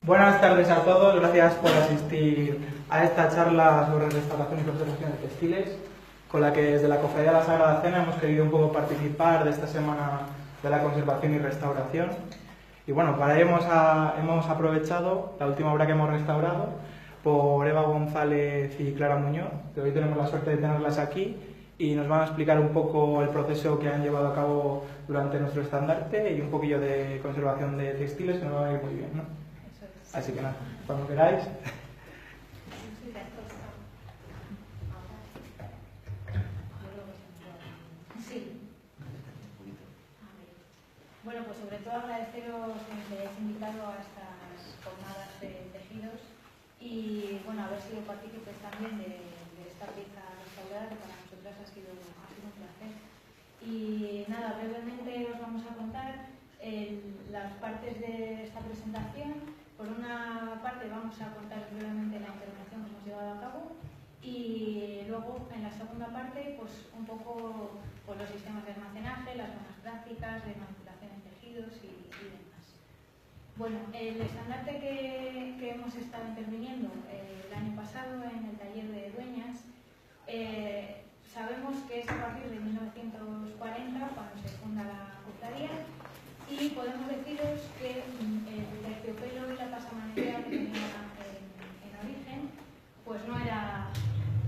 Buenas tardes a todos, gracias por asistir a esta charla sobre restauración y conservación de textiles, con la que desde la Cofradía de la Sagrada Cena hemos querido un poco participar de esta semana de la conservación y restauración. Y bueno, para ello hemos aprovechado la última obra que hemos restaurado por Eva González y Clara Muñoz, que hoy tenemos la suerte de tenerlas aquí y nos van a explicar un poco el proceso que han llevado a cabo durante nuestro estandarte y un poquillo de conservación de textiles, que nos va a ir muy bien, ¿no? Así que nada, cuando queráis. Sí. Bueno, pues sobre todo agradeceros que nos hayáis invitado a estas jornadas de tejidos y bueno, haber sido partícipes también de esta pieza restaurada, que para nosotras ha sido un placer. Y nada, brevemente os vamos a contar las partes de esta presentación. Por una parte vamos a contar brevemente la intervención que hemos llevado a cabo y luego en la segunda parte pues un poco pues, los sistemas de almacenaje, las buenas prácticas de manipulación en tejidos y demás. Bueno, el estandarte que hemos estado interviniendo el año pasado en el taller de Dueñas, sabemos que es a partir de 1940 cuando se funda la cofradía. Y podemos deciros que el terciopelo y la pasamanería que tenía en origen, pues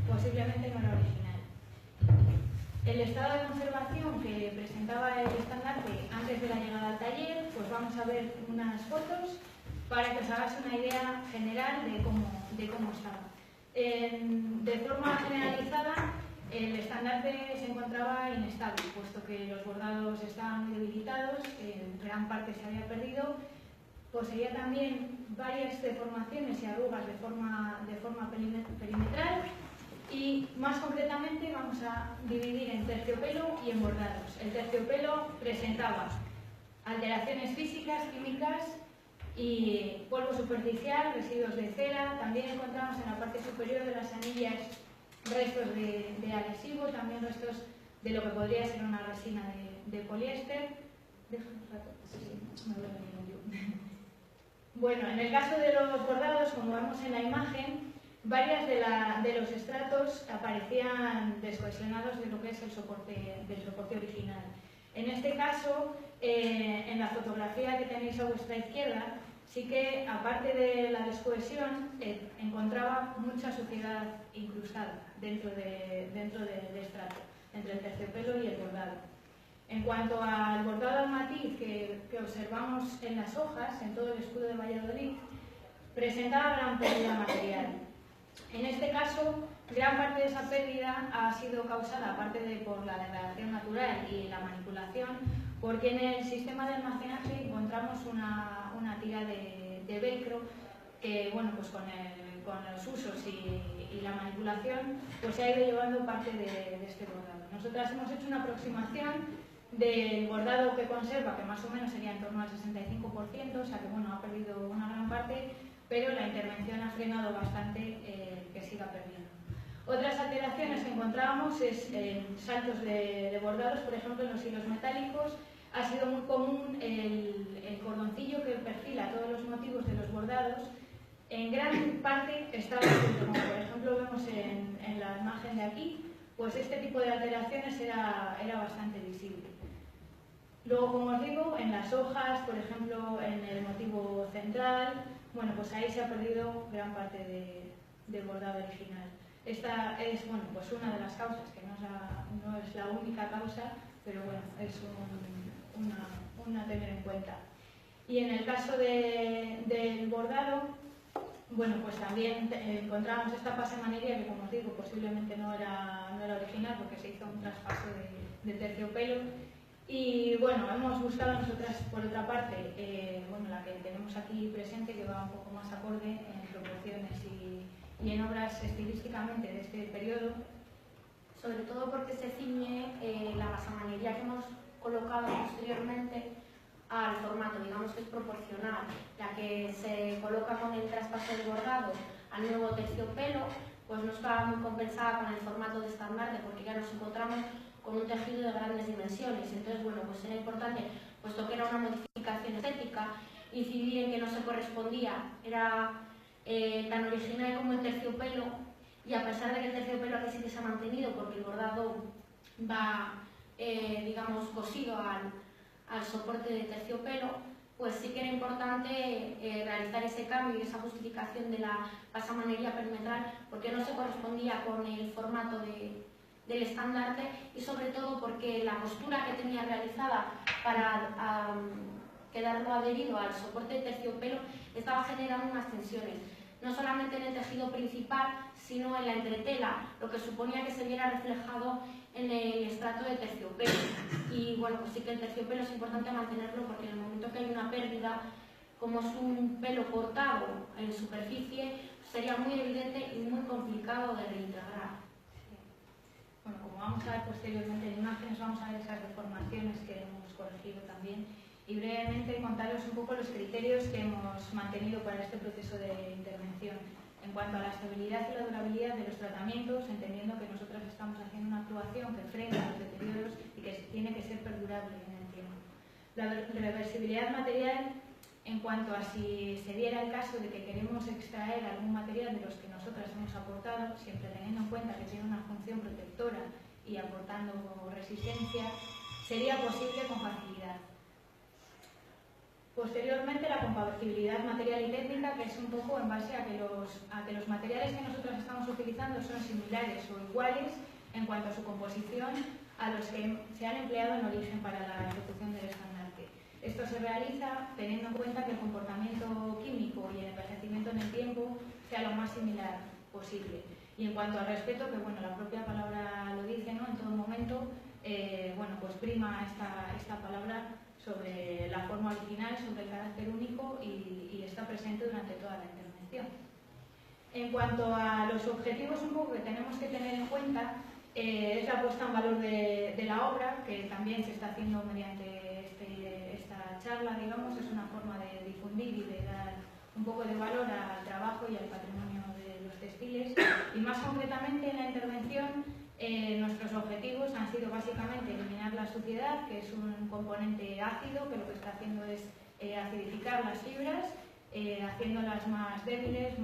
posiblemente no era original. El estado de conservación que presentaba el estandarte antes de la llegada al taller, pues vamos a ver unas fotos para que os hagáis una idea general de cómo estaba. De forma generalizada, el estandarte se encontraba inestable, puesto que los bordados estaban muy debilitados, gran parte se había perdido, poseía también varias deformaciones y arrugas de forma perimetral y más concretamente vamos a dividir en terciopelo y en bordados. El terciopelo presentaba alteraciones físicas, químicas y polvo superficial, residuos de cera. También encontramos en la parte superior de las anillas restos de adhesivo, también restos de lo que podría ser una resina de poliéster. Déjame un rato, sí, me voy a venir yo. Bueno, en el caso de los bordados, como vemos en la imagen, varias de los estratos aparecían descohesionados de lo que es el soporte original. En este caso, en la fotografía que tenéis a vuestra izquierda, sí que, aparte de la descohesión, encontraba mucha suciedad incrustada dentro del estrato, entre el terciopelo y el bordado. En cuanto al bordado al matiz que observamos en las hojas, en todo el escudo de Valladolid, presentaba gran pérdida material. En este caso, gran parte de esa pérdida ha sido causada, aparte de por la degradación natural y la manipulación, porque en el sistema de almacenaje encontramos una tira de velcro que, bueno, pues con los usos y la manipulación, pues se ha ido llevando parte de este bordado. Nosotras hemos hecho una aproximación del bordado que conserva, que más o menos sería en torno al 65%, o sea que, bueno, ha perdido una gran parte, pero la intervención ha frenado bastante que siga perdiendo. Otras alteraciones que encontrábamos es saltos de bordados, por ejemplo en los hilos metálicos. Ha sido muy común el cordoncillo que perfila todos los motivos de los bordados. En gran parte estaba junto, como por ejemplo vemos en la imagen de aquí, pues este tipo de alteraciones era bastante visible. Luego, como os digo, en las hojas, por ejemplo, en el motivo central, bueno, pues ahí se ha perdido gran parte del bordado original. Esta es, bueno, pues una de las causas, que no es la única causa, pero bueno, es una a tener en cuenta. Y en el caso del bordado, bueno, pues también encontramos esta pasamanería que, como os digo, posiblemente no era original porque se hizo un traspaso de terciopelo. Y bueno, hemos buscado nosotras, por otra parte, bueno, la que tenemos aquí presente, que va un poco más acorde en proporciones y en obras estilísticamente de este periodo, sobre todo porque se ciñe la pasamanería que hemos colocado posteriormente al formato, digamos que es proporcional, la que se coloca con el traspaso del bordado al nuevo terciopelo, pues no está muy compensada con el formato de estandarte, porque ya nos encontramos con un tejido de grandes dimensiones. Entonces, bueno, pues era importante, puesto que era una modificación estética, incidí en que no se correspondía, era tan original como el terciopelo, y a pesar de que el terciopelo aquí sí que se ha mantenido porque el bordado va, digamos, cosido al soporte de terciopelo, pues sí que era importante realizar ese cambio y esa justificación de la pasamanería perimetral porque no se correspondía con el formato del estandarte y sobre todo porque la postura que tenía realizada para quedarlo adherido al soporte de terciopelo estaba generando unas tensiones, no solamente en el tejido principal, sino en la entretela, lo que suponía que se viera reflejado en el estrato de terciopelo. Y bueno, pues sí que el terciopelo es importante mantenerlo porque en el momento que hay una pérdida, como es un pelo cortado en superficie, sería muy evidente y muy complicado de reintegrar. Bueno, como vamos a ver posteriormente en imágenes, vamos a ver esas deformaciones que hemos corregido también y brevemente contaros un poco los criterios que hemos mantenido para este proceso de intervención en cuanto a la estabilidad y la durabilidad de los tratamientos, entendiendo que nosotros estamos haciendo una actuación que frena los deterioros y que tiene que ser perdurable en el tiempo. La reversibilidad material, en cuanto a si se diera el caso de que queremos extraer algún material de los que nosotras hemos aportado, siempre teniendo en cuenta que tiene una función protectora y aportando resistencia, sería posible con facilidad. Posteriormente, la compatibilidad material y técnica, que es un poco en base a que los materiales que nosotros estamos utilizando son similares o iguales en cuanto a su composición a los que se han empleado en origen para la ejecución del estandarte. Esto se realiza teniendo en cuenta que el comportamiento químico y el envejecimiento en el tiempo sea lo más similar posible. Y en cuanto al respeto, que bueno, la propia palabra lo dice, ¿no? En todo momento, bueno, pues prima esta palabra sobre la forma original, sobre el carácter único y está presente durante toda la intervención. En cuanto a los objetivos un poco que tenemos que tener en cuenta, es la puesta en valor de la obra, que también se está haciendo mediante esta charla, digamos, es una forma de difundir y de dar un poco de valor al trabajo y al patrimonio de los textiles. Y más concretamente en la intervención, nuestros objetivos han sido básicamente eliminar la suciedad, que es un componente ácido, que lo que está haciendo es acidificar las fibras, haciéndolas más débiles,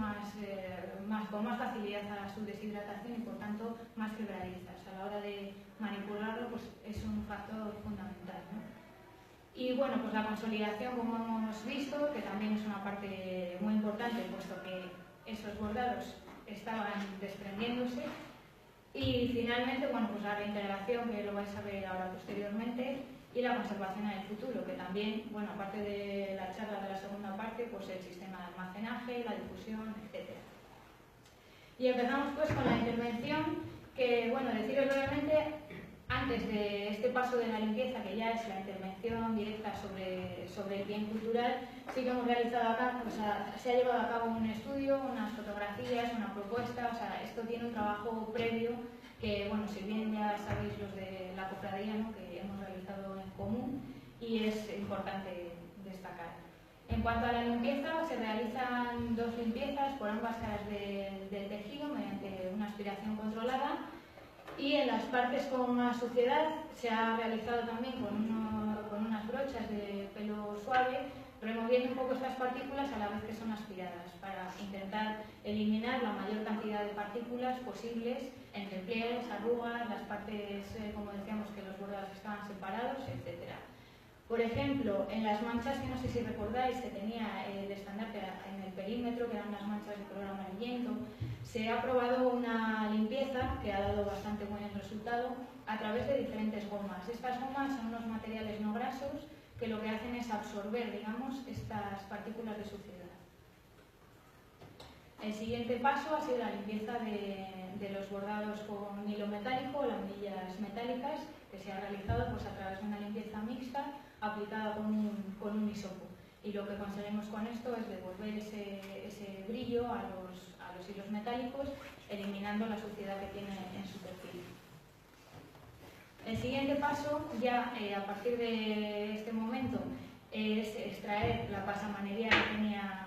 con más facilidad a su deshidratación y por tanto más quebradizas. A la hora de manipularlo pues, es un factor fundamental, ¿no? Y bueno, pues la consolidación, como hemos visto, que también es una parte muy importante, puesto que esos bordados estaban desprendiéndose. Y finalmente, bueno, pues la reintegración, que lo vais a ver ahora posteriormente, y la conservación en el futuro, que también, bueno, aparte de la charla de la segunda parte, pues el sistema de almacenaje, la difusión, etc. Y empezamos pues con la intervención, que, bueno, deciros brevemente, antes de este paso de la limpieza, que ya es la intervención directa sobre el bien cultural, sí que hemos realizado acá, o sea, se ha llevado a cabo un estudio, unas fotografías, una propuesta, o sea, esto tiene un trabajo previo que, bueno, si bien ya sabéis los de la cofradía, ¿no?, que hemos realizado en común y es importante destacar. En cuanto a la limpieza, se realizan dos limpiezas por ambas caras del tejido mediante una aspiración controlada. Y en las partes con más suciedad se ha realizado también con unas brochas de pelo suave, removiendo un poco estas partículas a la vez que son aspiradas, para intentar eliminar la mayor cantidad de partículas posibles entre pliegues, arrugas, las partes, como decíamos, que los bordados estaban separados, etc. Por ejemplo, en las manchas, que no sé si recordáis, que tenía el estandarte en el perímetro, que eran las manchas de color amarillento, se ha probado una limpieza que ha dado bastante buen resultado a través de diferentes gomas. Estas gomas son unos materiales no grasos que lo que hacen es absorber, digamos, estas partículas de suciedad. El siguiente paso ha sido la limpieza de los bordados con hilo metálico o laminillas metálicas, que se ha realizado pues, a través de una limpieza mixta aplicada con un hisopo. Y lo que conseguimos con esto es devolver ese brillo a los hilos metálicos, eliminando la suciedad que tiene en su perfil. El siguiente paso, ya a partir de este momento, es extraer la pasamanería que tenía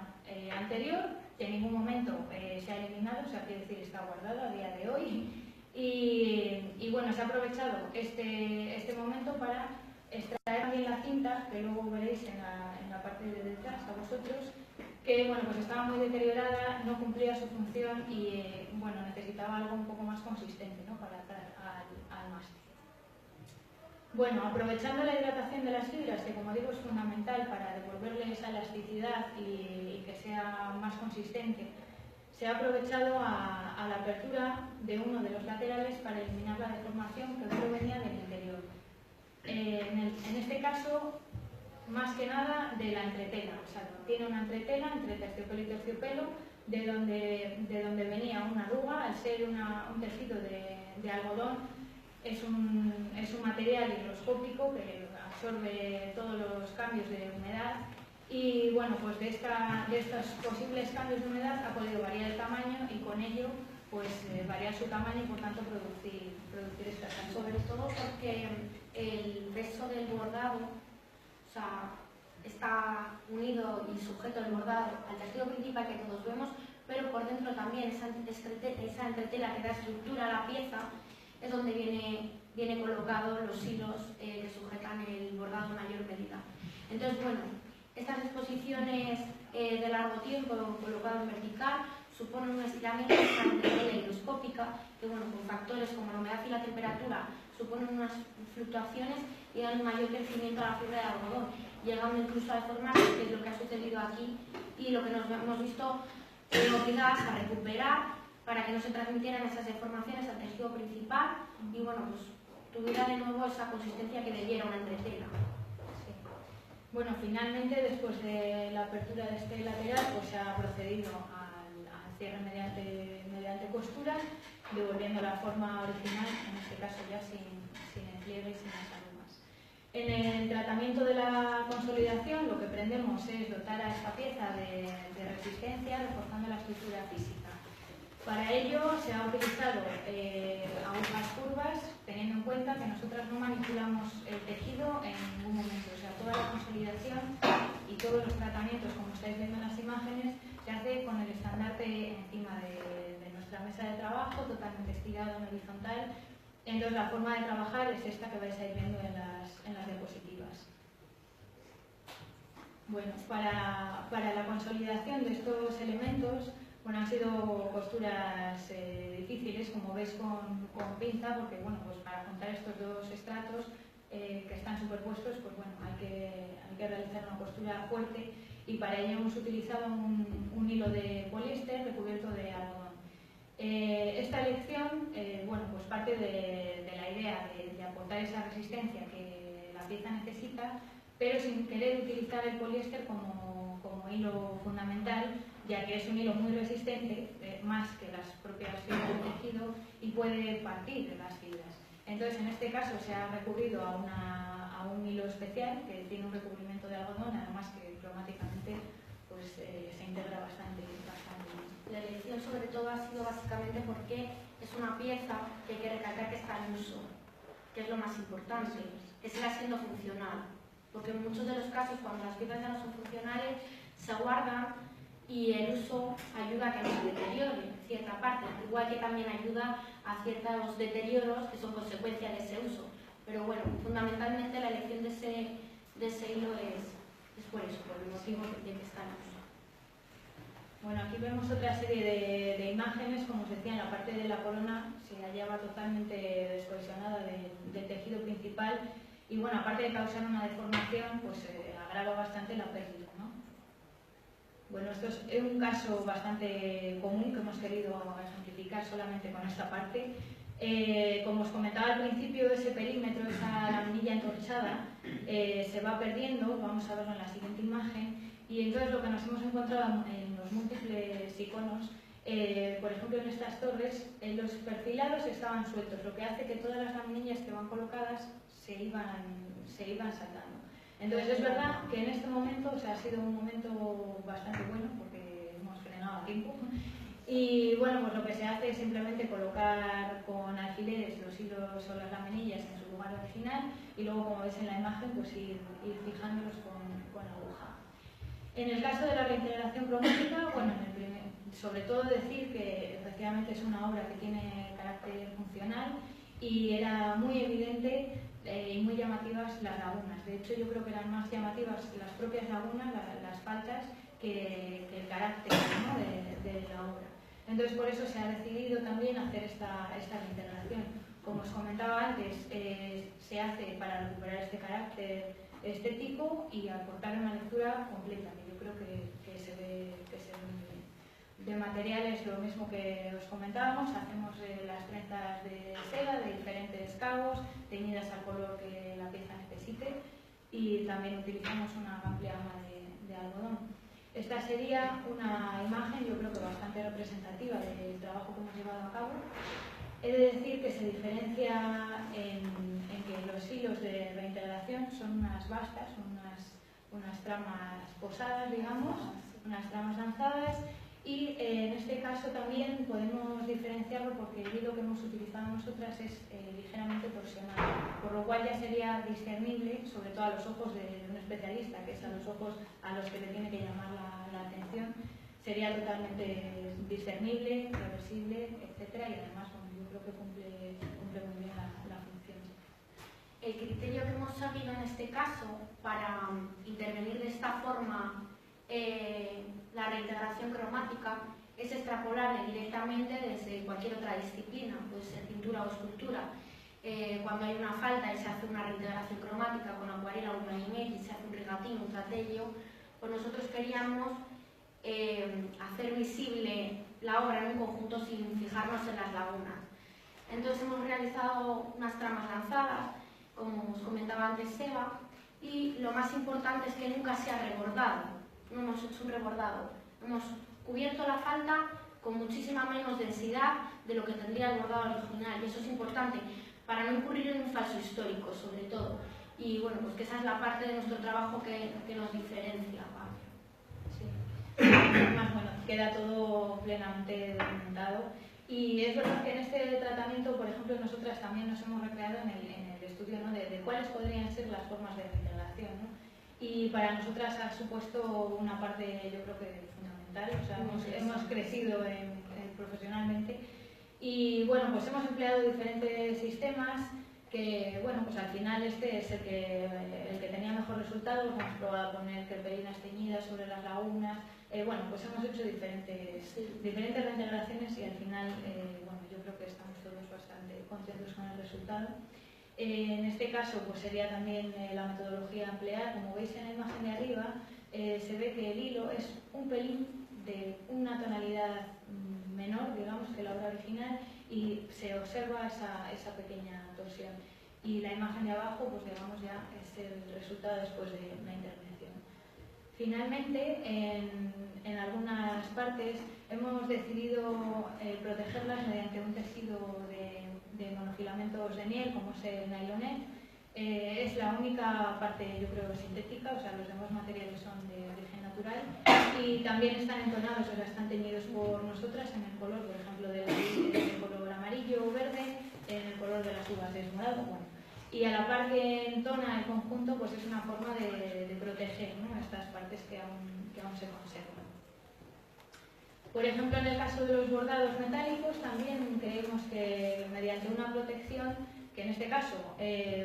anterior, que en ningún momento se ha eliminado, o sea, quiere decir está guardado a día de hoy. Y bueno, se ha aprovechado este momento para extraer también la cinta, que luego veréis en la parte de detrás a vosotros, que bueno, pues estaba muy deteriorada, no cumplía su función y bueno, necesitaba algo un poco más consistente, ¿no?, para atar al mástil. Bueno, aprovechando la hidratación de las fibras, que como digo es fundamental para devolverle esa elasticidad y que sea más consistente, se ha aprovechado a la apertura de uno de los laterales para eliminar la deformación que provenía del interior. En este caso, más que nada de la entretela, o sea, tiene una entretela entre terciopelo y terciopelo, de donde venía una arruga. Al ser un tejido de algodón, es un material higroscópico que absorbe todos los cambios de humedad y bueno, pues de estos posibles cambios de humedad ha podido variar el tamaño y con ello pues variar su tamaño y por tanto producir estas canciones. Sobre todo porque el peso del bordado, o sea, está unido y sujeto el bordado al tejido principal que todos vemos, pero por dentro también esa entretela que da estructura a la pieza es donde viene colocado los hilos que sujetan el bordado en mayor medida. Entonces, bueno, estas exposiciones de largo tiempo colocado en vertical suponen un estiramiento de esa entretela higroscópica que, bueno, con factores como la humedad y la temperatura suponen unas fluctuaciones y dan un mayor crecimiento a la fibra de algodón, llegando incluso a deformarse, que es lo que ha sucedido aquí y lo que nos hemos visto obligadas a recuperar para que no se transmitieran esas deformaciones al tejido principal y bueno, pues tuviera de nuevo esa consistencia que debiera una entretela. Sí. Bueno, finalmente, después de la apertura de este lateral, pues se ha procedido al cierre mediante costuras, devolviendo la forma original, en este caso ya sin el pliegue y sin las arrugas. En el tratamiento de la consolidación, lo que pretendemos es dotar a esta pieza de resistencia, reforzando la estructura física. Para ello se ha utilizado agujas curvas, teniendo en cuenta que nosotras no manipulamos el tejido en ningún momento. O sea, toda la consolidación y todos los tratamientos, como estáis viendo en las imágenes, se hace con el estandarte encima de nuestra mesa de trabajo, totalmente estirado en horizontal. Entonces la forma de trabajar es esta que vais a ir viendo en las diapositivas. Bueno, para la consolidación de estos elementos, bueno, han sido costuras difíciles, como veis con pinza, porque bueno, pues para juntar estos dos estratos que están superpuestos, pues bueno, hay que realizar una costura fuerte y para ello hemos utilizado un hilo de poliéster recubierto de algodón. Esta elección, bueno, pues parte de la idea de aportar esa resistencia que la pieza necesita, pero sin querer utilizar el poliéster como hilo fundamental, ya que es un hilo muy resistente, más que las propias fibras del tejido, y puede partir de las fibras. Entonces, en este caso se ha recurrido a un hilo especial que tiene un recubrimiento de algodón, además que cromáticamente pues, se integra bastante bien. La elección sobre todo ha sido básicamente porque es una pieza que hay que recalcar que está en uso, que es lo más importante, que siga siendo funcional, porque en muchos de los casos cuando las piezas ya no son funcionales se guardan y el uso ayuda a que no se deteriore cierta parte, igual que también ayuda a ciertos deterioros que son consecuencia de ese uso. Pero bueno, fundamentalmente la elección de ese hilo es por eso, por el motivo de que está en uso. Bueno, aquí vemos otra serie de imágenes, como os decía, en la parte de la corona se hallaba totalmente descohesionada del tejido principal y bueno, aparte de causar una deformación, pues agrava bastante la pérdida, ¿no? Bueno, esto es un caso bastante común que hemos querido ejemplificar solamente con esta parte. Como os comentaba al principio, ese perímetro, esa laminilla entorchada, se va perdiendo, vamos a verlo en la siguiente imagen, y entonces lo que nos hemos encontrado en los múltiples iconos, por ejemplo en estas torres, los perfilados estaban sueltos, lo que hace que todas las laminillas que van colocadas se iban saltando. Entonces es verdad que en este momento, o sea, ha sido un momento bastante bueno porque hemos frenado a tiempo. Y bueno, pues lo que se hace es simplemente colocar con alfileres los hilos o las laminillas en su lugar original y luego, como veis en la imagen, pues ir fijándolos con aguja. En el caso de la reintegración cromática, bueno, sobre todo decir que efectivamente es una obra que tiene carácter funcional y era muy evidente y muy llamativas las lagunas. De hecho, yo creo que eran más llamativas las propias lagunas, las faltas, que el carácter, ¿no?, de la obra. Entonces, por eso se ha decidido también hacer esta reintegración. Como os comentaba antes, se hace para recuperar este carácter estético y aportar una lectura completa, que yo creo que se ve muy bien. De materiales, lo mismo que os comentábamos, hacemos las trenzas de seda de diferentes cabos, teñidas al color que la pieza necesite, y también utilizamos una amplia gama de algodón. Esta sería una imagen, yo creo que bastante representativa del trabajo que hemos llevado a cabo. He de decir que se diferencia en que los hilos de reintegración son unas bastas, unas tramas posadas, digamos, unas tramas lanzadas, y en este caso también podemos diferenciarlo porque el hilo que hemos utilizado nosotras es ligeramente torsionado, por lo cual ya sería discernible, sobre todo a los ojos de un especialista, que es a los ojos a los que le tiene que llamar la atención, sería totalmente discernible, reversible, etcétera, y además yo creo que cumple muy bien la función. El criterio que hemos seguido en este caso para intervenir de esta forma la reintegración cromática es extrapolable directamente desde cualquier otra disciplina, pues pintura o escultura. Cuando hay una falta y se hace una reintegración cromática con acuarela o una y se hace un regatín, un tratello, pues nosotros queríamos hacer visible la obra en un conjunto sin fijarnos en las lagunas. Entonces hemos realizado unas tramas lanzadas, como os comentaba antes Seba, y lo más importante es que nunca se ha rebordado. No hemos hecho un rebordado, hemos cubierto la falta con muchísima menos densidad de lo que tendría el bordado original, y eso es importante para no incurrir en un falso histórico, sobre todo. Y bueno, pues que esa es la parte de nuestro trabajo que nos diferencia. Sí. Además, bueno, queda todo plenamente documentado. Y es verdad que en este tratamiento, por ejemplo, nosotras también nos hemos recreado en el estudio, ¿no?, de cuáles podrían ser las formas de reintegración, ¿no? Y para nosotras ha supuesto una parte, yo creo que fundamental, o sea, hemos crecido profesionalmente, y bueno, pues hemos empleado diferentes sistemas que, bueno, pues al final este es el que tenía mejor resultado. Hemos probado a poner querperinas teñidas sobre las lagunas, bueno, pues hemos hecho diferentes reintegraciones, y al final, bueno, yo creo que estamos todos bastante contentos con el resultado. En este caso, pues sería también la metodología a emplear. Como veis en la imagen de arriba, se ve que el hilo es un pelín de una tonalidad menor, digamos, que la obra original, y se observa esa pequeña torsión. Y la imagen de abajo, pues digamos, ya es el resultado después de la intervención. Finalmente, en algunas partes hemos decidido protegerlas mediante un tejido de monofilamentos de miel, como es el nylonet. Es la única parte, yo creo, sintética, o sea, los demás materiales son de origen natural, y también están entonados, o sea, están teñidos por nosotras en el color, por ejemplo, del color amarillo o verde, en el color de las uvas es morado, bueno. Y a la par que entona el conjunto, pues es una forma de proteger, ¿no?, estas partes que aún se conservan. Por ejemplo, en el caso de los bordados metálicos, también creemos que mediante una protección, que en este caso,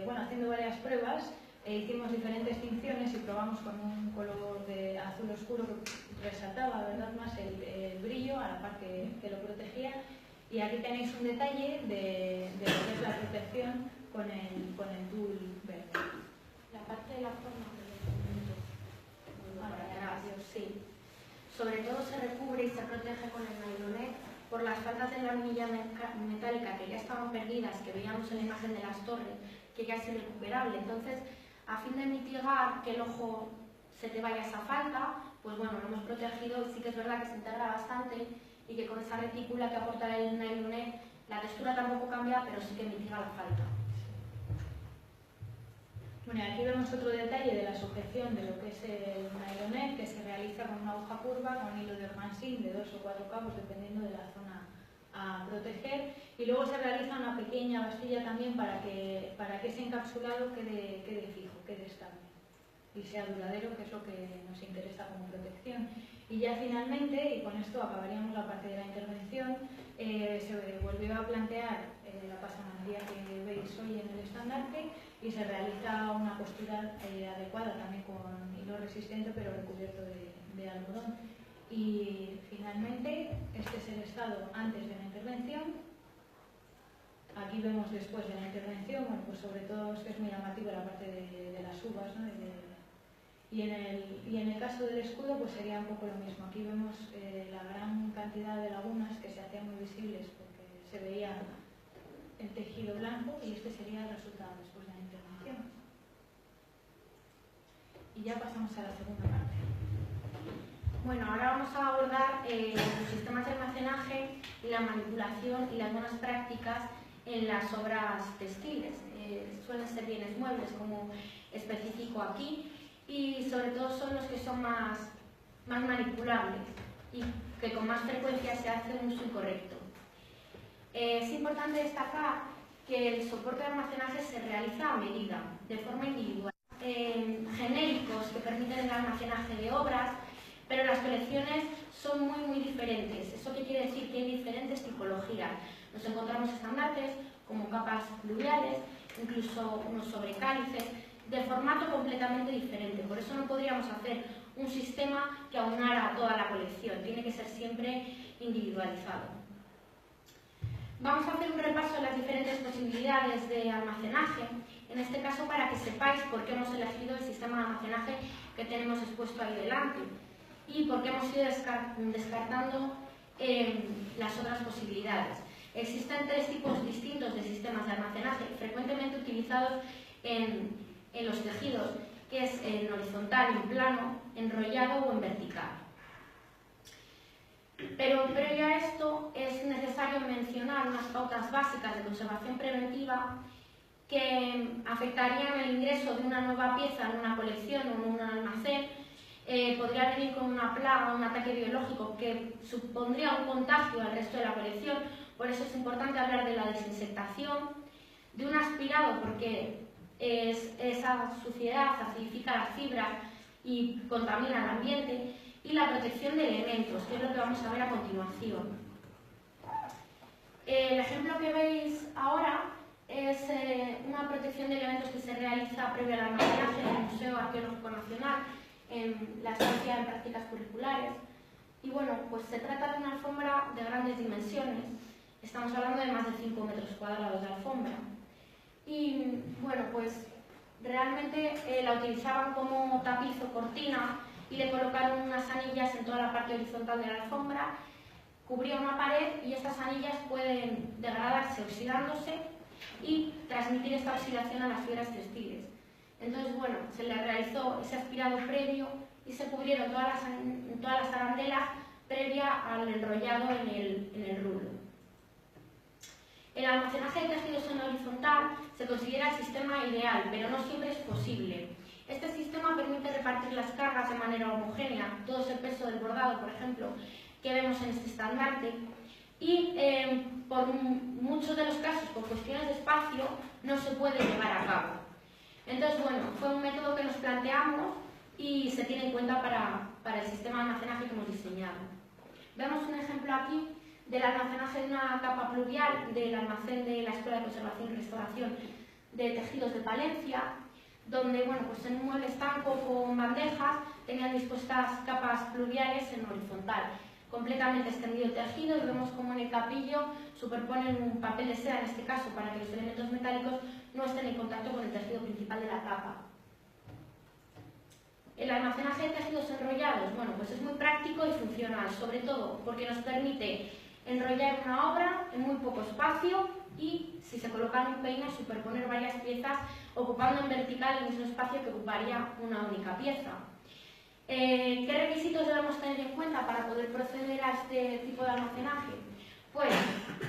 bueno, haciendo varias pruebas, hicimos diferentes tinciones y probamos con un color de azul oscuro que resaltaba, ¿verdad?, más el brillo, a la par que lo protegía. Y aquí tenéis un detalle de lo que es la protección con el tul verde. La parte de la forma del documento. Sí. Sobre todo se recubre y se protege con el nylonet por las faltas de la armilla metálica que ya estaban perdidas, que veíamos en la imagen de las torres, que ya es irrecuperable. Entonces, a fin de mitigar que el ojo se te vaya esa falta, pues bueno, lo hemos protegido, y sí que es verdad que se integra bastante, y que con esa retícula que aporta el nylonet, la textura tampoco cambia, pero sí que mitiga la falta. Bueno, aquí vemos otro detalle de la sujeción de lo que es el nylonet, que se realiza con una aguja curva, con hilo de organsín de 2 o 4 cabos, dependiendo de la zona a proteger, y luego se realiza una pequeña bastilla también para que ese encapsulado quede fijo, quede estable y sea duradero, que es lo que nos interesa como protección. Y ya finalmente, y con esto acabaríamos la parte de la intervención, se volvió a plantear la pasamanería que veis hoy en el estandarte, y se realiza una costura adecuada también con hilo resistente pero recubierto de algodón. Y finalmente este es el estado antes de la intervención. Aquí vemos después de la intervención, bueno, pues sobre todo es muy llamativo la parte de las uvas, ¿no? Y en el caso del escudo pues sería un poco lo mismo. Aquí vemos la gran cantidad de lagunas que se hacían muy visibles porque se veía el tejido blanco, y este sería el resultado después de la intervención. Y ya pasamos a la segunda parte. Bueno, ahora vamos a abordar los sistemas de almacenaje y la manipulación y las buenas prácticas en las obras textiles. Suelen ser bienes muebles, como especifico aquí, y sobre todo son los que son más manipulables y que con más frecuencia se hace un uso incorrecto. Es importante destacar que el soporte de almacenaje se realiza a medida, de forma individual. Genéricos que permiten el almacenaje de obras, pero las colecciones son muy diferentes. ¿Eso qué quiere decir? Que hay diferentes tipologías. Nos encontramos estandartes como capas pluviales, incluso unos sobrecálices, de formato completamente diferente. Por eso no podríamos hacer un sistema que aunara toda la colección. Tiene que ser siempre individualizado. Vamos a hacer un repaso de las diferentes posibilidades de almacenaje, en este caso para que sepáis por qué hemos elegido el sistema de almacenaje que tenemos expuesto ahí delante y por qué hemos ido descartando las otras posibilidades. Existen 3 tipos distintos de sistemas de almacenaje frecuentemente utilizados en los tejidos, que es en horizontal, en plano, enrollado o en vertical. Pero previo a esto es necesario mencionar unas pautas básicas de conservación preventiva que afectarían el ingreso de una nueva pieza en una colección o en un almacén. Podría venir con una plaga o un ataque biológico que supondría un contagio al resto de la colección. Por eso es importante hablar de la desinsectación, de un aspirado, porque esa suciedad acidifica las fibras y contamina el ambiente, y la protección de elementos, que es lo que vamos a ver a continuación. El ejemplo que veis ahora es una protección de elementos que se realiza previo al almacenaje en el Museo Arqueológico Nacional, en la estancia de prácticas curriculares. Y bueno, pues se trata de una alfombra de grandes dimensiones. Estamos hablando de más de 5 metros cuadrados de alfombra. Y bueno, pues realmente la utilizaban como tapiz o cortina y le colocaron unas anillas en toda la parte horizontal de la alfombra, cubría una pared y estas anillas pueden degradarse oxidándose y transmitir esta oxidación a las fibras textiles. Entonces, bueno, se le realizó ese aspirado previo y se cubrieron todas las arandelas previa al enrollado en el rulo. El almacenaje de tejidos en horizontal se considera el sistema ideal, pero no siempre es posible. Este sistema permite repartir las cargas de manera homogénea, todo ese peso del bordado, por ejemplo, que vemos en este estandarte, y por muchos de los casos, por cuestiones de espacio, no se puede llevar a cabo. Entonces, bueno, fue un método que nos planteamos y se tiene en cuenta para el sistema de almacenaje que hemos diseñado. Vemos un ejemplo aquí del almacenaje de una capa pluvial del almacén de la Escuela de Conservación y Restauración de Tejidos de Palencia, donde, bueno, pues en un mueble estanco con bandejas tenían dispuestas capas pluviales en horizontal, completamente extendido el tejido, y vemos como en el capillo superponen un papel de seda, en este caso, para que los elementos metálicos no estén en contacto con el tejido principal de la capa. El almacenaje de tejidos enrollados, bueno, pues es muy práctico y funcional, sobre todo porque nos permite enrollar una obra en muy poco espacio y, si se coloca en un peine, superponer varias piezas ocupando en vertical el mismo espacio que ocuparía una única pieza. ¿Qué requisitos debemos tener en cuenta para poder proceder a este tipo de almacenaje? Pues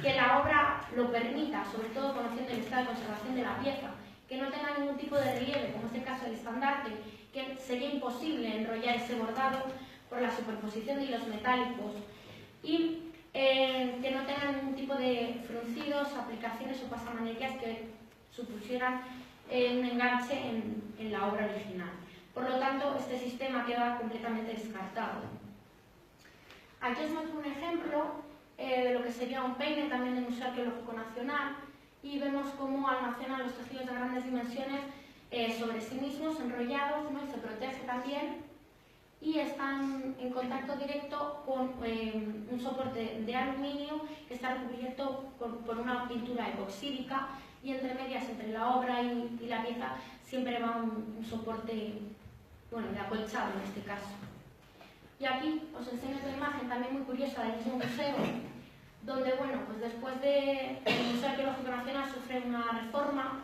que la obra lo permita, sobre todo conociendo el estado de conservación de la pieza, que no tenga ningún tipo de relieve, como es el caso del estandarte, que sería imposible enrollar ese bordado por la superposición de hilos metálicos, y que no tenga ningún tipo de fruncidos, aplicaciones o pasamanerías que supusieran un enganche en la obra original. Por lo tanto, este sistema queda completamente descartado. Aquí os muestro un ejemplo de lo que sería un peine también del Museo Arqueológico Nacional, y vemos cómo almacenan los tejidos de grandes dimensiones sobre sí mismos, enrollados, ¿no? Y se protege también, y están en contacto directo con un soporte de aluminio que está recubierto por una pintura epoxídica, y entre medias, entre la obra y la pieza, siempre va un soporte, bueno, de acolchado en este caso. Y aquí os enseño otra imagen también muy curiosa del mismo museo, donde, bueno, pues después de el Museo Arqueológico Nacional sufre una reforma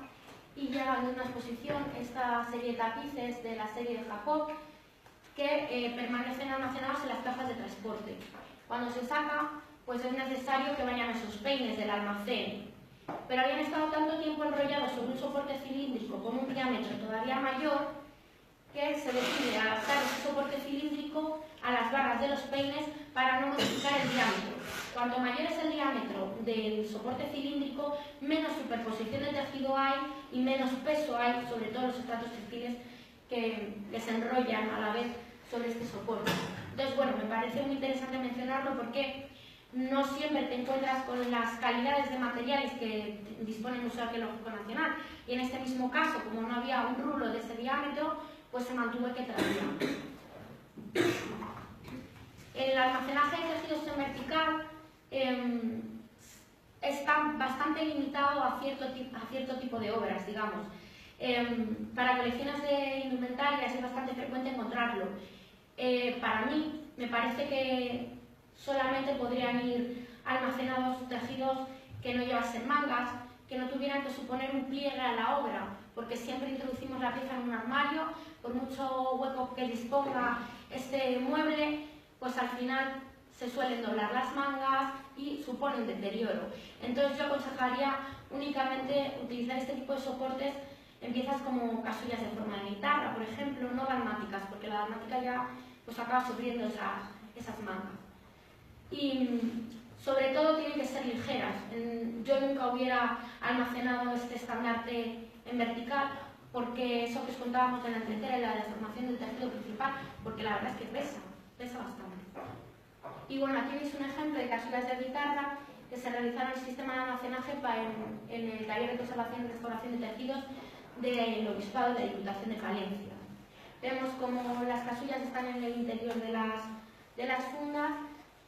y llegan de una exposición esta serie de tapices de la serie de Japón que permanecen almacenados en las cajas de transporte. Cuando se saca, pues es necesario que vayan esos peines del almacén, pero habían estado tanto tiempo enrollados sobre un soporte cilíndrico con un diámetro todavía mayor que se decide adaptar ese soporte cilíndrico a las barras de los peines para no modificar el diámetro. Cuanto mayor es el diámetro del soporte cilíndrico, menos superposición de tejido hay y menos peso hay sobre todos los estratos textiles que se enrollan a la vez sobre este soporte. Entonces, bueno, me parece muy interesante mencionarlo porque no siempre te encuentras con las calidades de materiales que dispone el Museo Arqueológico Nacional, y en este mismo caso, como no había un rulo de ese diámetro, pues se mantuvo que traía. El almacenaje de tejidos en vertical está bastante limitado a cierto tipo de obras, digamos. Para colecciones de indumentarias es bastante frecuente encontrarlo. Para mí, me parece que solamente podrían ir almacenados tejidos que no llevasen mangas, que no tuvieran que suponer un pliegue a la obra, porque siempre introducimos la pieza en un armario, por mucho hueco que disponga este mueble, pues al final se suelen doblar las mangas y supone un deterioro. Entonces yo aconsejaría únicamente utilizar este tipo de soportes en piezas como casullas de forma de guitarra, por ejemplo, no dalmáticas, porque la dalmática ya pues acaba sufriendo esas mangas. Y sobre todo tienen que ser ligeras. Yo nunca hubiera almacenado este estandarte en vertical, porque eso que os contábamos de la entrecera y la deformación del tejido principal, porque la verdad es que pesa bastante. Y bueno, aquí veis un ejemplo de casullas de guitarra que se realizaron en el sistema de almacenaje en el taller de conservación y restauración de tejidos del Obispado de la Diputación de Palencia. Vemos como las casullas están en el interior de las fundas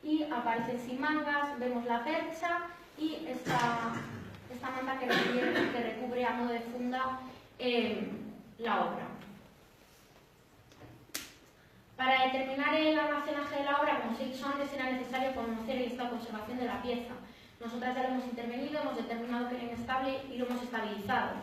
y aparecen sin mangas, vemos la percha y esta manta que recubre a modo de funda la obra. Para determinar el almacenaje de la obra, como os he dicho antes, era necesario conocer el estado de conservación de la pieza. Nosotras ya lo hemos intervenido, hemos determinado que era inestable y lo hemos estabilizado.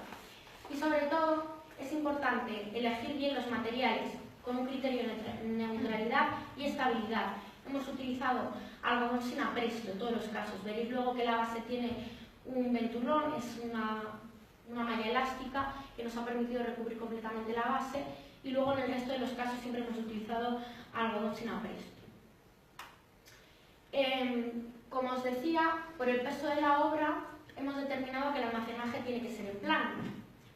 Y sobre todo, es importante elegir bien los materiales, con un criterio de neutralidad y estabilidad. Hemos utilizado algodón sin apresto en todos los casos. Veréis luego que la base tiene un ventulón, es una malla elástica que nos ha permitido recubrir completamente la base, y luego en el resto de los casos siempre hemos utilizado algodón sin apresto. Como os decía, por el peso de la obra hemos determinado que el almacenaje tiene que ser en plano,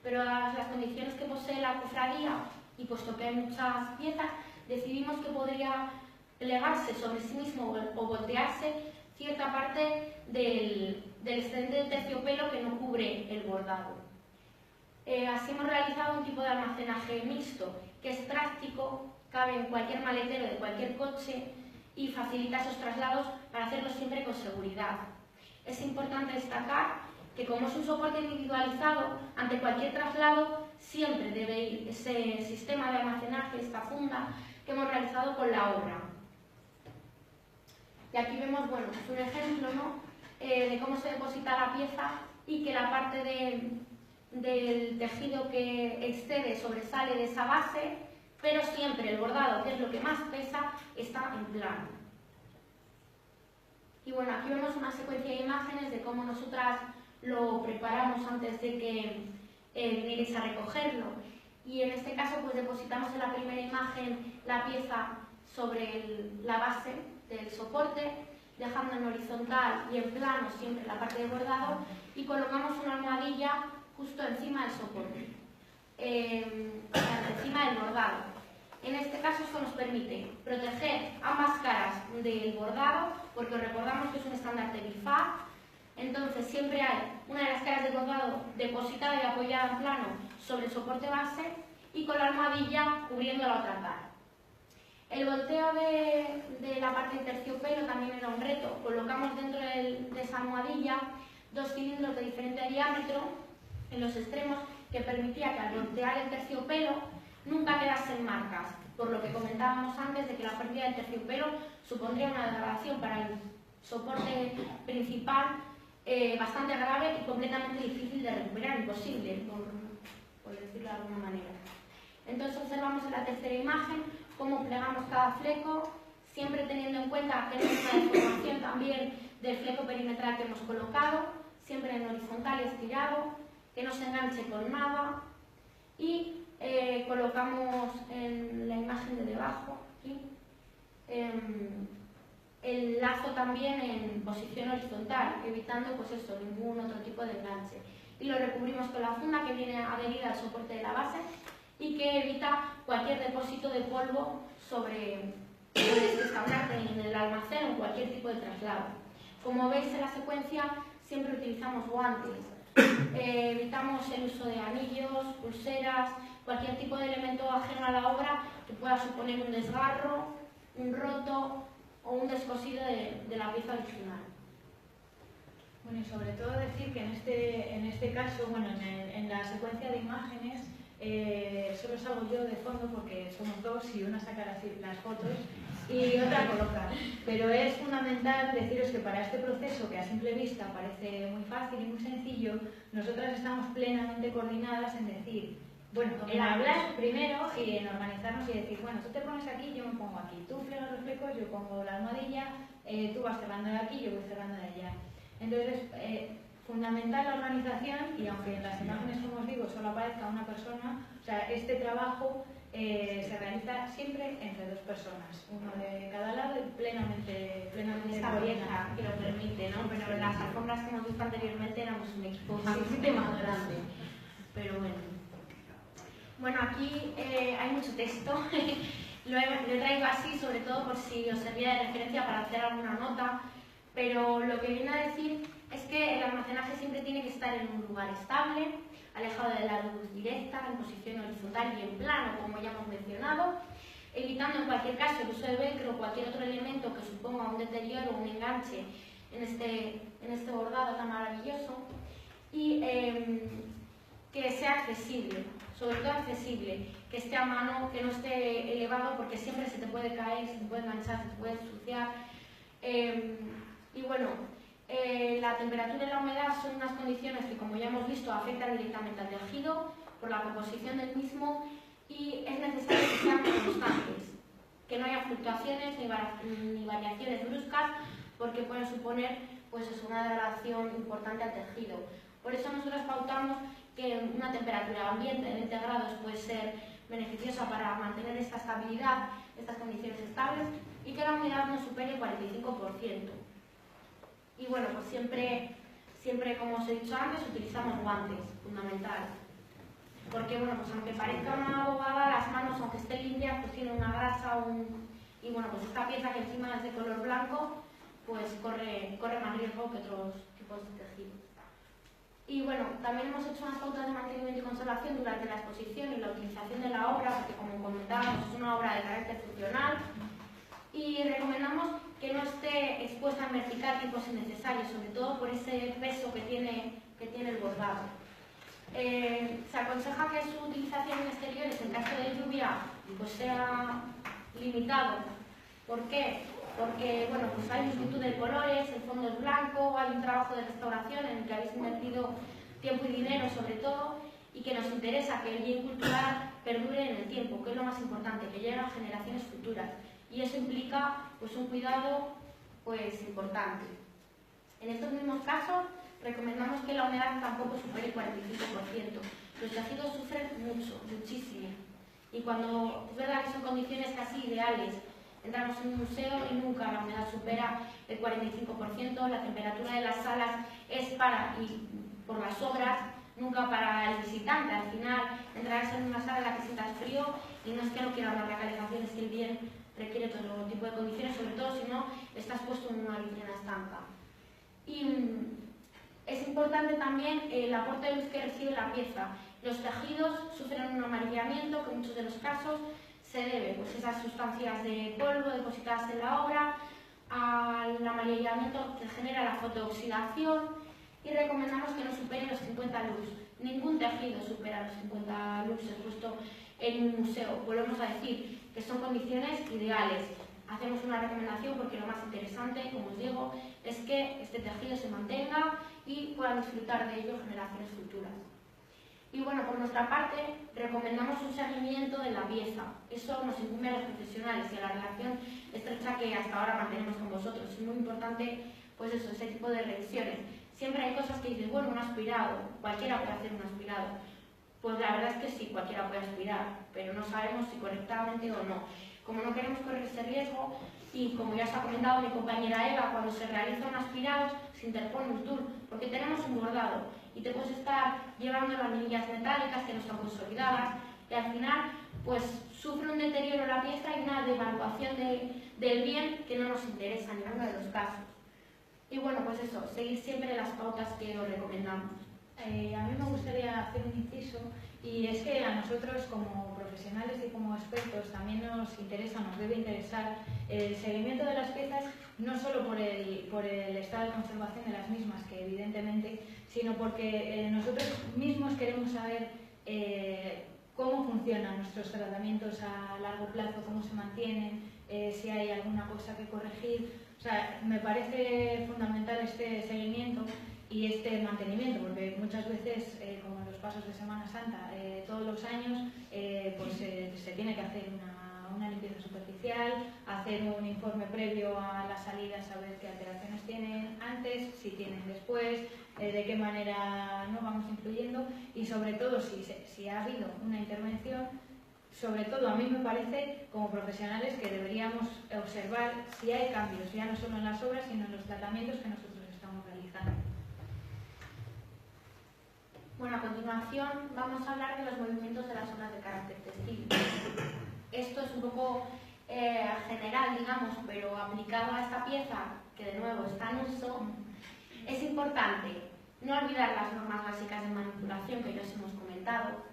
pero dadas las condiciones que posee la cofradía y puesto que hay muchas piezas, decidimos que podría plegarse sobre sí mismo o voltearse cierta parte del excedente de terciopelo que no cubre el bordado. Así hemos realizado un tipo de almacenaje mixto, que es práctico, cabe en cualquier maletero de cualquier coche y facilita esos traslados para hacerlos siempre con seguridad. Es importante destacar que como es un soporte individualizado, ante cualquier traslado siempre debe ir ese sistema de almacenaje, esta funda que hemos realizado con la obra. Y aquí vemos, bueno, pues un ejemplo, ¿no?, de cómo se deposita la pieza y que la parte del tejido que excede sobresale de esa base, pero siempre el bordado, que es lo que más pesa, está en plano. Y bueno, aquí vemos una secuencia de imágenes de cómo nosotras lo preparamos antes de que vinierais a recogerlo. Y en este caso, pues depositamos en la primera imagen la pieza sobre la base del soporte, dejando en horizontal y en plano siempre la parte de bordado, y colocamos una almohadilla justo encima del soporte, encima del bordado. En este caso esto nos permite proteger ambas caras del bordado, porque recordamos que es un estandarte bifaz, Entonces siempre hay una de las caras de bordado depositada y apoyada en plano sobre el soporte base y con la almohadilla cubriendo la otra cara. El volteo de la parte de terciopelo también era un reto. Colocamos dentro de esa almohadilla 2 cilindros de diferente diámetro en los extremos que permitía que al voltear el terciopelo nunca quedasen marcas, por lo que comentábamos antes de que la pérdida del terciopelo supondría una degradación para el soporte principal bastante grave y completamente difícil de recuperar, imposible, por decirlo de alguna manera. Entonces observamos en la tercera imagen cómo plegamos cada fleco, siempre teniendo en cuenta que tenemos una deformación también del fleco perimetral que hemos colocado, siempre en horizontal y estirado, que no se enganche con nada, y colocamos en la imagen de debajo, aquí, el lazo también en posición horizontal, evitando pues eso, ningún otro tipo de enganche. Y lo recubrimos con la funda que viene adherida al soporte de la base y que evita cualquier depósito de polvo sobre este estandarte en el almacén o en cualquier tipo de traslado. Como veis en la secuencia, siempre utilizamos guantes. Evitamos el uso de anillos, pulseras, cualquier tipo de elemento ajeno a la obra que pueda suponer un desgarro, un roto o un descosido de la pieza original. Bueno, y sobre todo decir que en este caso, bueno, en la secuencia de imágenes, solo salgo yo de fondo porque somos dos y una saca las fotos y otra coloca. Pero es fundamental deciros que para este proceso, que a simple vista parece muy fácil y muy sencillo, nosotras estamos plenamente coordinadas en decir, bueno, en hablar primero y en organizarnos y decir, bueno, tú te pones aquí, yo me pongo aquí, tú plegas los flecos, yo pongo la almohadilla, tú vas cerrando de aquí, yo voy cerrando de allá. Entonces, fundamental la organización y aunque en las imágenes, como os digo, solo aparezca una persona, o sea, este trabajo se realiza siempre entre 2 personas, uno de cada lado y plenamente Esta pieza que lo permite, ¿no? Pero en las alfombras que hemos visto anteriormente éramos un equipo bastante más grande. Pero bueno. Bueno, aquí hay mucho texto. Lo he traído así, sobre todo por si os servía de referencia para hacer alguna nota. Pero lo que viene a decir es que el almacenaje siempre tiene que estar en un lugar estable, alejado de la luz directa, en posición horizontal y en plano, como ya hemos mencionado, evitando en cualquier caso el uso de velcro o cualquier otro elemento que suponga un deterioro o un enganche en este bordado tan maravilloso, y que sea accesible, sobre todo accesible, que esté a mano, que no esté elevado porque siempre se te puede caer, se te puede enganchar, se te puede ensuciar. Y bueno, la temperatura y la humedad son unas condiciones que, como ya hemos visto, afectan directamente al tejido por la composición del mismo y es necesario que sean constantes, que no haya fluctuaciones ni variaciones bruscas porque pueden suponer pues, una degradación importante al tejido. Por eso nosotros pautamos que una temperatura ambiente de 20 grados puede ser beneficiosa para mantener esta estabilidad, estas condiciones estables y que la humedad no supere el 45%. Y bueno, pues siempre, como os he dicho antes, utilizamos guantes, fundamental. Porque bueno, pues aunque parezca una bobada, las manos, aunque estén limpias, pues tienen una grasa y bueno, pues esta pieza que encima es de color blanco, pues corre más riesgo que otros tipos de tejido. Y bueno, también hemos hecho unas pautas de mantenimiento y conservación durante la exposición y la utilización de la obra, porque como comentábamos, es una obra de carácter funcional. Y recomendamos que no esté expuesta en vertical tiempos innecesarios, sobre todo por ese peso que tiene el bordado. Se aconseja que su utilización en exteriores, en caso de lluvia, pues sea limitado. ¿Por qué? Porque bueno, pues hay multitud de colores, el fondo es blanco, hay un trabajo de restauración en el que habéis invertido tiempo y dinero sobre todo, y que nos interesa que el bien cultural perdure en el tiempo, que es lo más importante, que llegue a generaciones futuras. Y eso implica pues, un cuidado pues, importante. En estos mismos casos, recomendamos que la humedad tampoco supere el 45%. Los tejidos sufren mucho, muchísimo. Y cuando es verdad que son condiciones casi ideales, entramos en un museo y nunca la humedad supera el 45%, la temperatura de las salas es por las obras, nunca para el visitante. Al final, entrarás en una sala en la que sientas frío y no es que no quiera hablar de calefacción, es que el bien requiere todo tipo de condiciones, sobre todo si no estás puesto en una vitrina estanca. Y Es importante también el aporte de luz que recibe la pieza. Los tejidos sufren un amarillamiento que en muchos de los casos se debe pues, a esas sustancias de polvo depositadas en la obra, al amarillamiento que genera la fotooxidación, y recomendamos que no supere los 50 lux. Ningún tejido supera los 50 lux expuesto en un museo. Volvemos a decir que son condiciones ideales. Hacemos una recomendación porque lo más interesante, como os digo, es que este tejido se mantenga y puedan disfrutar de ello generaciones futuras. Y bueno, por nuestra parte, recomendamos un seguimiento de la pieza. Eso nos incumbe a los profesionales y a la relación estrecha que hasta ahora mantenemos con vosotros. Es muy importante, pues eso, ese tipo de revisiones. Siempre hay cosas que dices, bueno, un aspirado, cualquiera puede hacer un aspirado. Pues la verdad es que sí, cualquiera puede aspirar, pero no sabemos si correctamente o no. Como no queremos correr ese riesgo, y como ya os ha comentado mi compañera Eva, cuando se realiza un aspirado se interpone un tour, porque tenemos un bordado y te puedes estar llevando las anillas metálicas que no están consolidadas y al final pues sufre un deterioro la pieza y una devaluación del bien que no nos interesa en ninguno de los casos. Y bueno, pues eso, seguir siempre las pautas que os recomendamos. A mí me gustaría hacer un inciso, y es que a nosotros como profesionales y como expertos también nos interesa, nos debe interesar el seguimiento de las piezas, no solo por el estado de conservación de las mismas, que evidentemente, sino porque nosotros mismos queremos saber cómo funcionan nuestros tratamientos a largo plazo, cómo se mantienen, si hay alguna cosa que corregir. O sea, me parece fundamental este seguimiento y este mantenimiento, porque muchas veces, como en los pasos de Semana Santa, todos los años pues, se tiene que hacer una limpieza superficial, hacer un informe previo a la salida, saber qué alteraciones tienen antes, si tienen después, de qué manera no vamos incluyendo, y sobre todo si ha habido una intervención. Sobre todo, a mí me parece, como profesionales, que deberíamos observar si hay cambios, ya no solo en las obras, sino en los tratamientos que nosotros estamos realizando. Bueno, a continuación vamos a hablar de los movimientos de las obras de carácter textil. Esto es un poco general, digamos, pero aplicado a esta pieza, que de nuevo está en uso, es importante no olvidar las normas básicas de manipulación que ya os hemos comentado,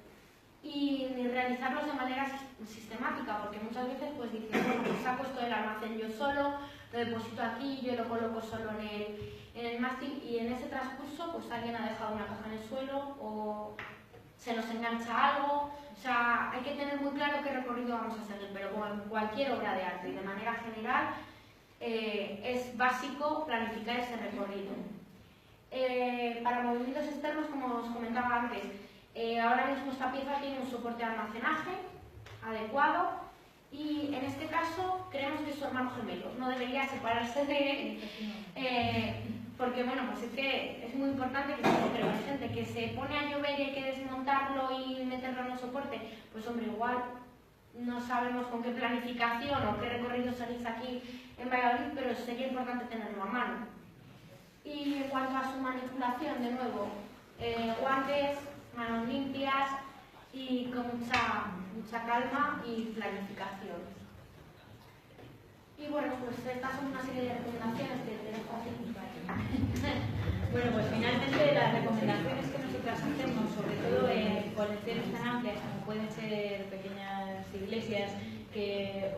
y realizarlos de manera sistemática, porque muchas veces pues dices, bueno, pues saco esto del almacén yo solo, lo deposito aquí, yo lo coloco solo en el mástil, y en ese transcurso pues alguien ha dejado una caja en el suelo o se nos engancha algo. O sea, hay que tener muy claro qué recorrido vamos a seguir, pero como en cualquier obra de arte y de manera general es básico planificar ese recorrido. Para movimientos externos, como os comentaba antes, ahora mismo esta pieza tiene un soporte de almacenaje adecuado y en este caso creemos que es su hermano gemelo, no debería separarse de él, porque bueno, pues es que es muy importante que se encuentre presente, que se pone a llover y hay que desmontarlo y meterlo en el soporte, pues hombre, igual no sabemos con qué planificación o qué recorrido salís aquí en Valladolid, pero sería importante tenerlo a mano. Y en cuanto a su manipulación, de nuevo, guantes, manos limpias y con mucha calma y planificación. Y bueno, pues estas son una serie de recomendaciones que te dejo así. Bueno, pues finalmente las recomendaciones que nosotras hacemos, sobre todo en colecciones tan amplias como pueden ser pequeñas iglesias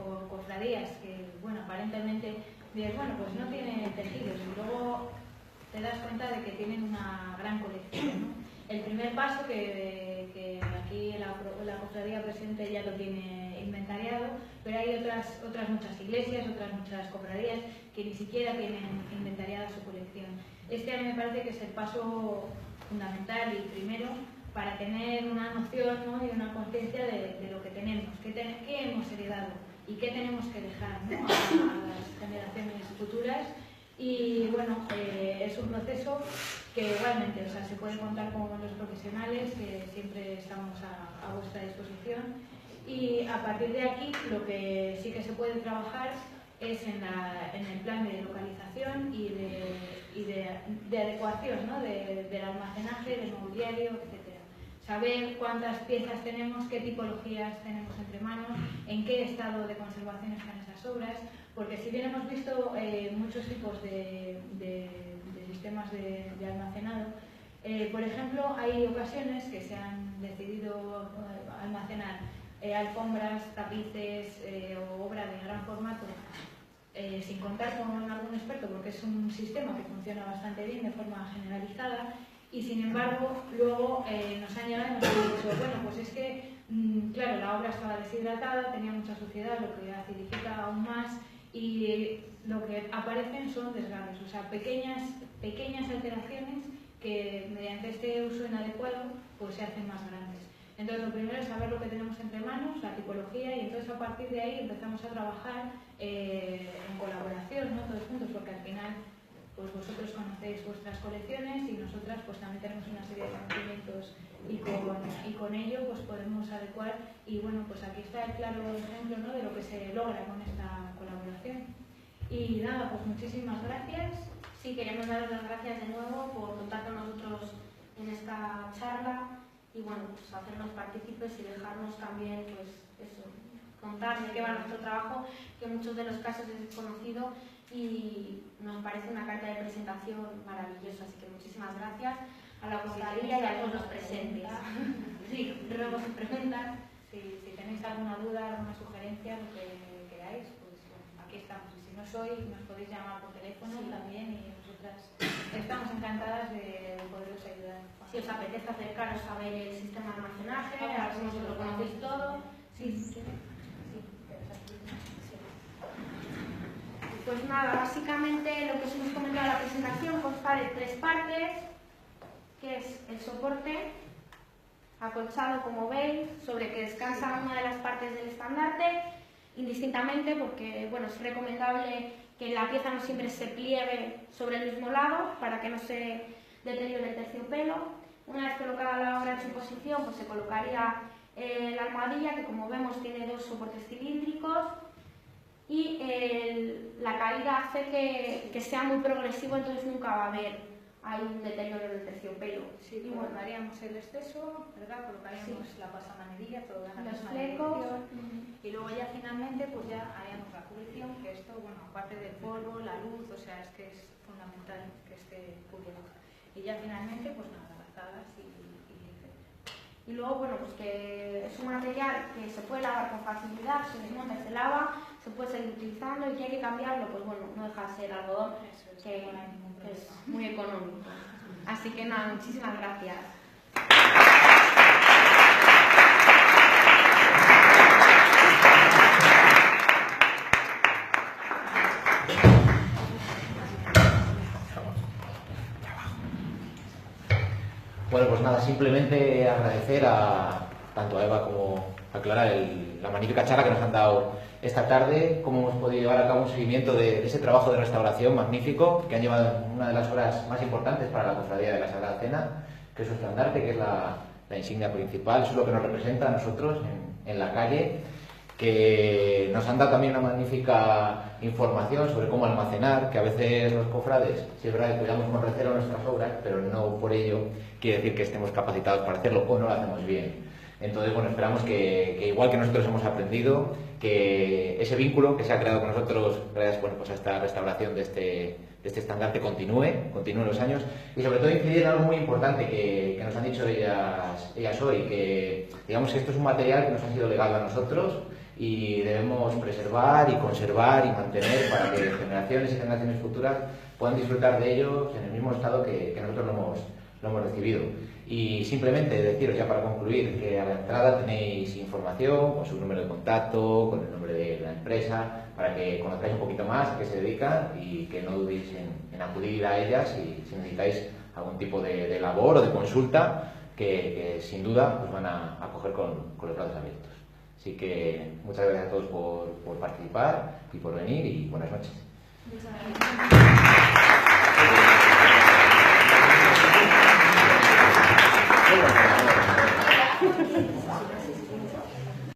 o cofradías, que bueno, aparentemente dices, bueno, pues no tienen tejidos, y luego te das cuenta de que tienen una gran colección, ¿no? El primer paso, que aquí la cofradía presente ya lo tiene inventariado, pero hay otras muchas iglesias, otras muchas cofradías que ni siquiera tienen inventariada su colección. Este a mí me parece que es el paso fundamental y primero para tener una noción, ¿no? Y una conciencia de lo que tenemos, qué hemos heredado y qué tenemos que dejar, ¿no? a las generaciones futuras. Y bueno, es un proceso que igualmente, o sea, se puede contar con los profesionales, que siempre estamos a vuestra disposición. Y a partir de aquí, lo que sí que se puede trabajar es en el plan de localización y de adecuación, ¿no? del almacenaje, del mobiliario, etc. Saber cuántas piezas tenemos, qué tipologías tenemos entre manos, en qué estado de conservación están esas obras, porque si bien hemos visto muchos tipos de sistemas de almacenado. Por ejemplo, hay ocasiones que se han decidido almacenar alfombras, tapices o obra de gran formato sin contar con algún experto, porque es un sistema que funciona bastante bien de forma generalizada, y sin embargo luego nos han llegado y nos han dicho, bueno, pues es que claro, la obra estaba deshidratada, tenía mucha suciedad, lo que acidifica aún más, y lo que aparecen son desgarros, o sea, pequeñas alteraciones que mediante este uso inadecuado pues se hacen más grandes. Entonces lo primero es saber lo que tenemos entre manos, la tipología, y entonces a partir de ahí empezamos a trabajar en colaboración, ¿no? Todos juntos, porque al final pues vosotros conocéis vuestras colecciones y nosotras pues también tenemos una serie de conocimientos y con ello pues podemos adecuar, y bueno, pues aquí está el claro ejemplo, ¿no?, de lo que se logra con esta colaboración. Y nada, pues muchísimas gracias. Sí, queremos daros las gracias de nuevo por contar con nosotros en esta charla y bueno, pues hacernos partícipes y dejarnos también, pues eso, contar de qué va nuestro trabajo, que en muchos de los casos es desconocido y nos parece una carta de presentación maravillosa, así que muchísimas gracias a la cofradía y a todos los presentes. Sí, ruego sus preguntas. Si tenéis alguna duda, alguna sugerencia, lo que queráis, pues bueno, aquí estamos. Y si no sois, nos podéis llamar por teléfono también, y nosotras estamos encantadas de poderos ayudar. Si os apetece acercaros a ver el sistema de almacenaje, algunos lo conocéis todo. Pues nada, básicamente lo que os hemos comentado en la presentación consta de 3 partes, que es el soporte acolchado, como veis, sobre que descansa una de las partes del estandarte, indistintamente, porque bueno, es recomendable que la pieza no siempre se pliegue sobre el mismo lado para que no se deteriore el terciopelo. Una vez colocada la obra en su posición, pues se colocaría la almohadilla, que como vemos tiene 2 soportes cilíndricos, y la caída hace que sea muy progresivo, entonces nunca va a haber un deterioro del terciopelo. Sí, y bueno, haríamos el exceso, ¿verdad? Colocaríamos la pasamanería, todo en la los misma flecos, dirección, y luego ya finalmente pues ya haríamos la cubrición, que esto, bueno, aparte del polvo, la luz, o sea, es que es fundamental que esté cubierto. Y ya finalmente, pues nada, gastadas y y luego, bueno, pues que es un material que se puede lavar con facilidad, se desmonta y se lava, se puede seguir utilizando, y que hay que cambiarlo, pues bueno, no deja de ser algodón, que es muy económico. Así que nada, muchísimas gracias. Bueno, pues nada, simplemente agradecer tanto a Eva como a Clara la magnífica charla que nos han dado esta tarde, cómo hemos podido llevar a cabo un seguimiento de ese trabajo de restauración magnífico que han llevado una de las obras más importantes para la Cofradía de la Sagrada Cena, que es su estandarte, que es la insignia principal. Eso es lo que nos representa a nosotros en la calle, que nos han dado también una magnífica información sobre cómo almacenar, que a veces los cofrades, si es verdad que cuidamos con recelo nuestras obras, pero no por ello quiere decir que estemos capacitados para hacerlo o no lo hacemos bien. Entonces, bueno, esperamos que igual que nosotros hemos aprendido, que ese vínculo que se ha creado con nosotros gracias, bueno, pues a esta restauración de este estandarte continúe los años, y sobre todo incidir en algo muy importante que nos han dicho ellas hoy, que digamos que esto es un material que nos ha sido legado a nosotros y debemos preservar y conservar y mantener para que generaciones y generaciones futuras puedan disfrutar de ellos en el mismo estado que nosotros lo hemos recibido. Y simplemente deciros, ya para concluir, que a la entrada tenéis información con su número de contacto, con el nombre de la empresa, para que conozcáis un poquito más a qué se dedican y que no dudéis en acudir a ellas si necesitáis algún tipo de labor o de consulta que sin duda os van a acoger con los brazos abiertos. Así que muchas gracias a todos por participar y por venir, y buenas noches. Muchas gracias.